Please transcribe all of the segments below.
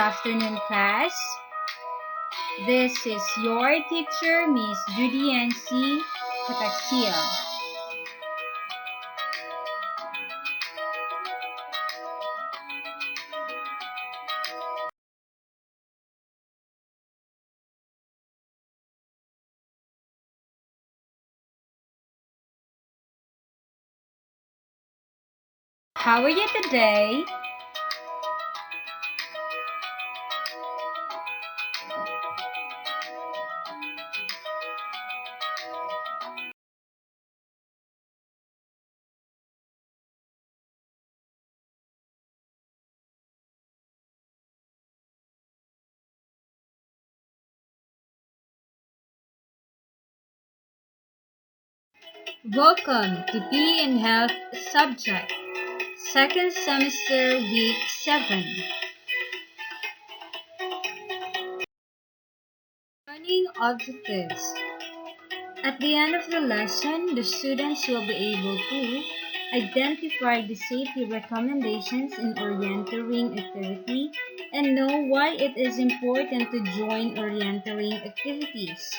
afternoon, class. This is your teacher, Miss Judy N.C. Kataxia. How are you today? Welcome to Be in Health subject, second semester, week 7. Learning objectives. At the end of the lesson, the students will be able to identify the safety recommendations in orienteering activity and know why it is important to join orienteering activities.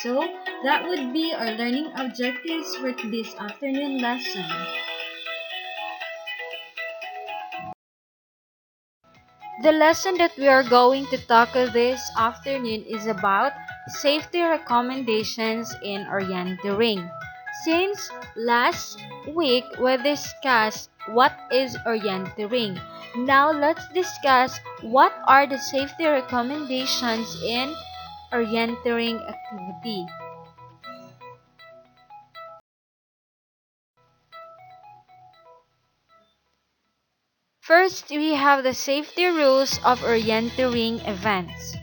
So, that would be our learning objectives for this afternoon lesson. The lesson that we are going to tackle this afternoon is about safety recommendations in orienteering. Since last week we discussed what is orienteering, now let's discuss what are the safety recommendations in orienteering activity. First, we have the safety rules of orienteering events.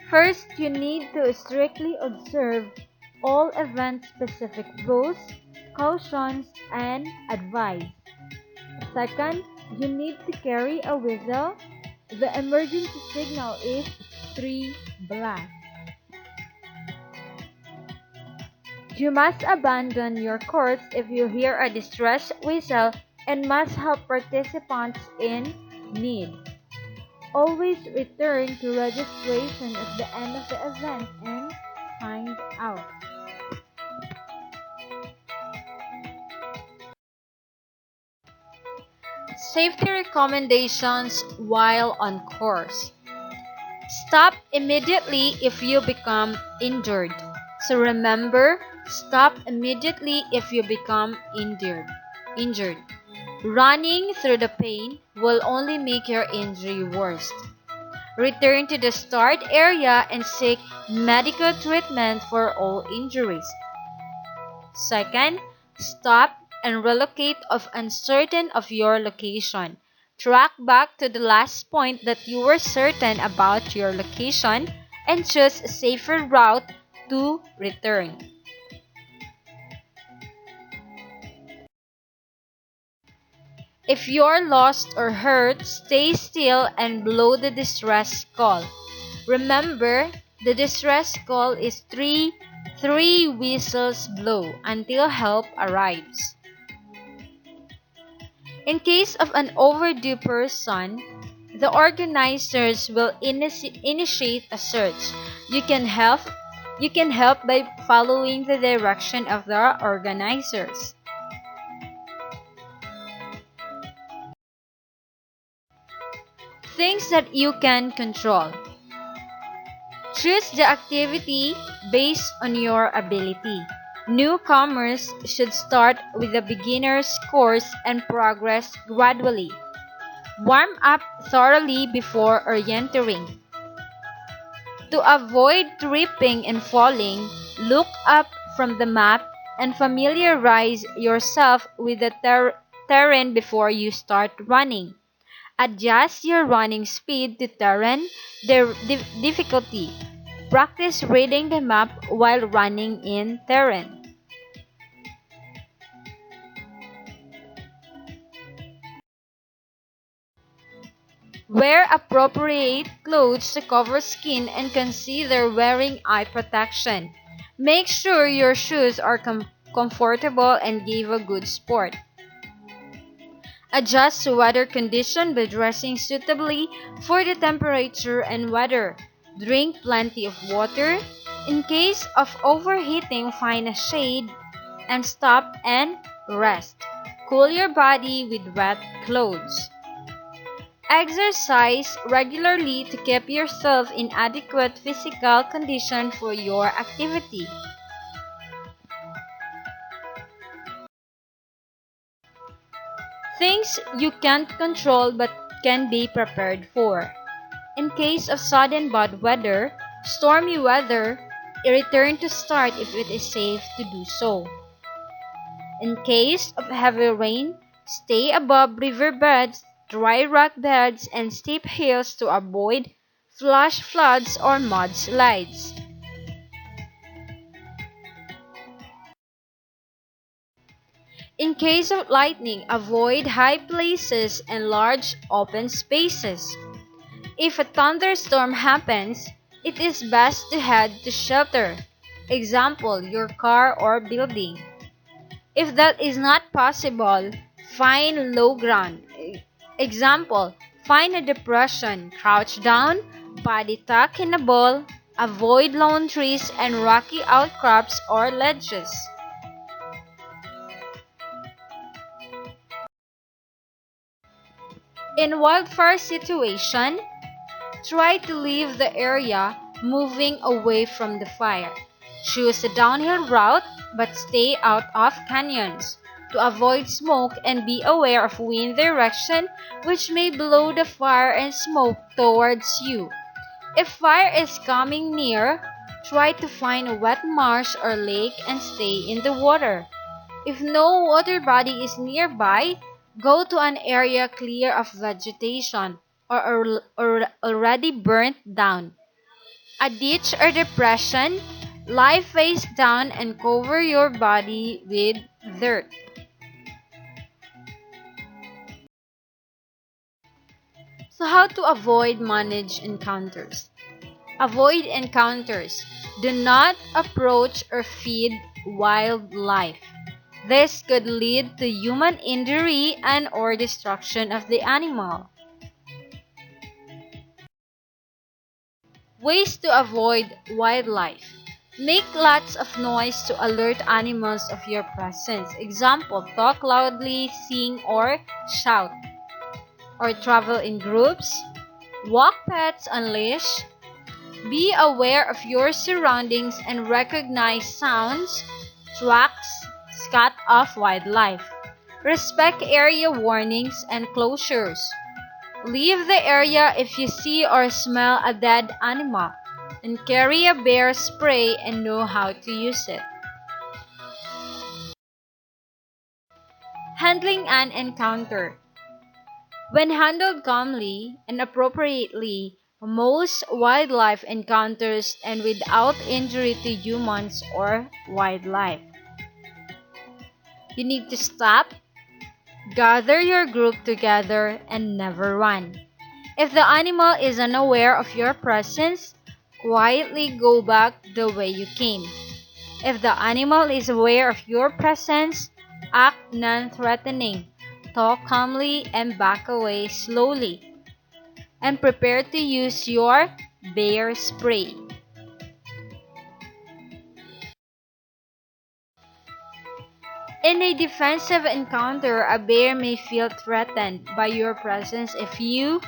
First, you need to strictly observe all event-specific rules, cautions, and advice. Second, you need to carry a whistle. The emergency signal is 3 blast. You must abandon your course if you hear a distress whistle and must help participants in need. Always return to registration at the end of the event and find out. Safety recommendations while on course. Stop immediately if you become injured. So remember, stop immediately if you become injured. Running through the pain will only make your injury worse. Return to the start area and seek medical treatment for all injuries. Second, stop and relocate if uncertain of your location. Track back to the last point that you were certain about your location and choose a safer route to return. If you're lost or hurt, stay still and blow the distress call. Remember, the distress call is three whistles blow until help arrives. In case of an overdue person, the organizers will initiate a search. You can help by following the direction of the organizers. Things that you can control. Choose the activity based on your ability. Newcomers should start with a beginner's course and progress gradually. Warm up thoroughly before orienteering. To avoid tripping and falling, look up from the map and familiarize yourself with the terrain before you start running. Adjust your running speed to terrain difficulty. Practice reading the map while running in terrain. Wear appropriate clothes to cover skin and consider wearing eye protection. Make sure your shoes are comfortable and give a good sport. Adjust to weather condition by dressing suitably for the temperature and weather. Drink plenty of water. In case of overheating, find a shade and stop and rest. Cool your body with wet clothes. Exercise regularly to keep yourself in adequate physical condition for your activity. Things you can't control but can be prepared for. In case of sudden bad weather, stormy weather, return to start if it is safe to do so. In case of heavy rain, stay above riverbeds, dry rock beds, and steep hills to avoid flash floods or mudslides. In case of lightning, avoid high places and large open spaces. If a thunderstorm happens, it is best to head to shelter. Example, your car or building. If that is not possible, find low ground. Example, find a depression, crouch down, body tuck in a ball, avoid lone trees and rocky outcrops or ledges. In wildfire situation, try to leave the area moving away from the fire. Choose a downhill route but stay out of canyons to avoid smoke and be aware of wind direction which may blow the fire and smoke towards you. If fire is coming near, try to find a wet marsh or lake and stay in the water. If no water body is nearby, go to an area clear of vegetation or already burnt down. A ditch or depression, lie face down and cover your body with dirt. So how to avoid manage encounters? Avoid encounters. Do not approach or feed wildlife. This could lead to human injury and or destruction of the animal. Ways to avoid wildlife. Make lots of noise to alert animals of your presence. Example, talk loudly, sing or shout. Or travel in groups. Walk pets on leash. Be aware of your surroundings and recognize sounds, tracks, scat of wildlife. Respect area warnings and closures. Leave the area if you see or smell a dead animal, and carry a bear spray and know how to use it. Handling an encounter. When handled calmly and appropriately, most wildlife encounters end without injury to humans or wildlife. You need to stop, gather your group together, and never run. If the animal is unaware of your presence, quietly go back the way you came. If the animal is aware of your presence, act non-threatening. Talk calmly and back away slowly. And prepare to use your bear spray. In a defensive encounter, a bear may feel threatened by your presence if you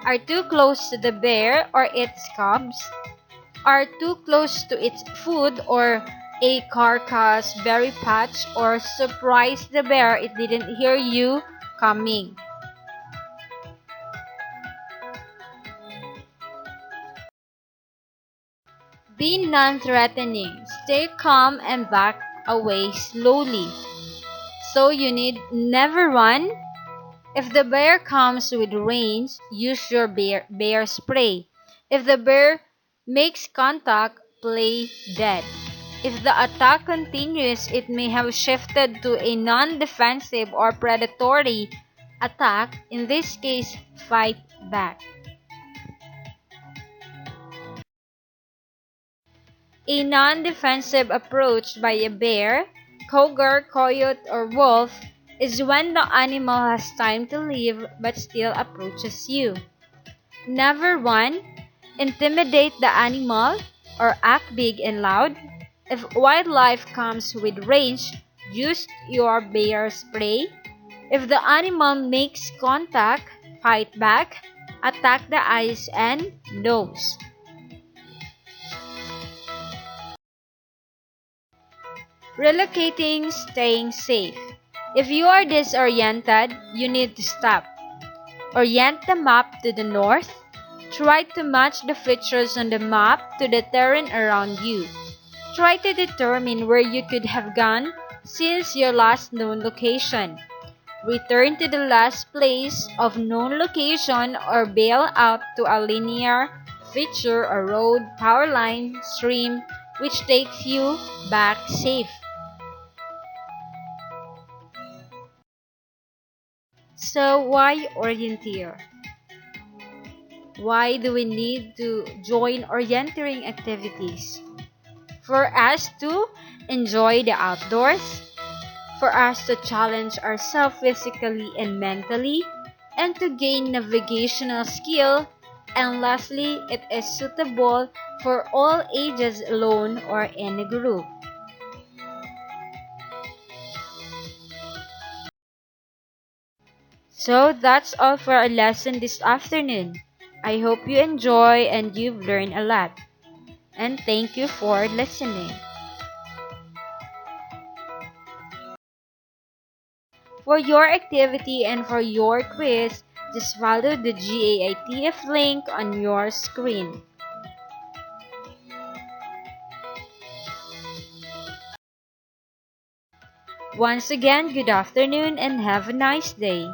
are too close to the bear or its cubs, are too close to its food or a carcass, berry patch, or surprise the bear it didn't hear you coming. Be non-threatening. Stay calm and back away slowly. So you need never run. If the bear comes with range, use your bear spray. If the bear makes contact, play dead. If the attack continues, it may have shifted to a non-defensive or predatory attack. In this case, fight back. A non-defensive approach by a bear, cougar, coyote, or wolf is when the animal has time to leave but still approaches you. Never 1. Intimidate the animal or act big and loud. If wildlife comes with range, use your bear spray. If the animal makes contact, fight back. Attack the eyes and nose. Relocating, staying safe. If you are disoriented, you need to stop. Orient the map to the north. Try to match the features on the map to the terrain around you. Try to determine where you could have gone since your last known location. Return to the last place of known location or bail out to a linear feature, a road, power line, stream, which takes you back safe. So why orienteer? Why do we need to join orienteering activities? For us to enjoy the outdoors, for us to challenge ourselves physically and mentally, and to gain navigational skill, and lastly, it is suitable for all ages alone or in a group. So that's all for our lesson this afternoon. I hope you enjoy and you've learned a lot. And thank you for listening. For your activity and for your quiz, just follow the GAITF link on your screen. Once again, good afternoon and have a nice day.